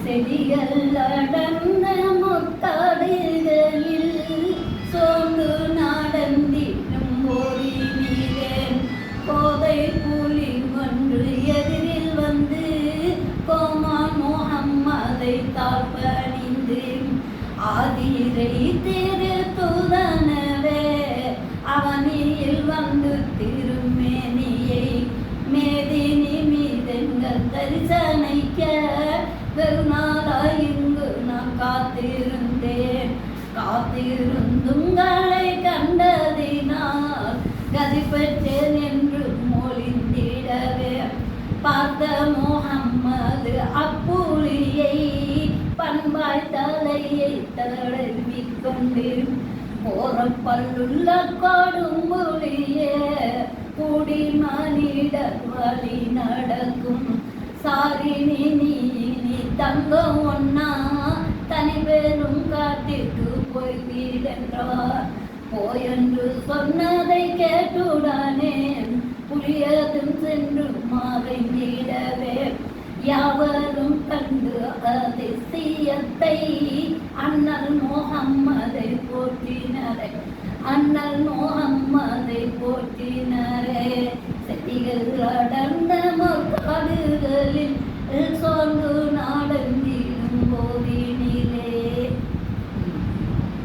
செடிகள் அடர்ந்த முத்தாடுகளில் சோர்ந்து நாடந்திடும் ஓடி நீரேன் கோதை புலி ஒன்று எதிரில் வந்து கோமான் முகம்மதை தாழ்பணிந்து ஆதிரை திரு தூதனவே அவனியில் வந்து திருமேனியை மேதினி மீதெங்கள் தரிசனைக்க வெறுநாளாய் இங்கு நான் காத்திருந்துங்களை கண்டதினால் கதி பெற்றேன் என்று மொழிந்திடவே பார்த்த முகம்மது அப்புலியை பண்பாய் தலையை தடவிக்கொண்டு போற பல்லுள்ள கொடும்புலியே கூடி மனிதர் வழி நடக்கும் சாரினி நீ தங்கம் ஒன்னா தனி பேரும் காட்டிற்கு போய்விடென்றார் போயென்று சொன்னதை கேட்டுடனே புரியதும் சென்று மறைந்திடவே யாவரும் கண்டு அதிசயத்தை அண்ணல் முகம்மதை போற்றினரே செடிகள் அடர்ந்த மக்காடுகளில் சோர்ந்து நாடன்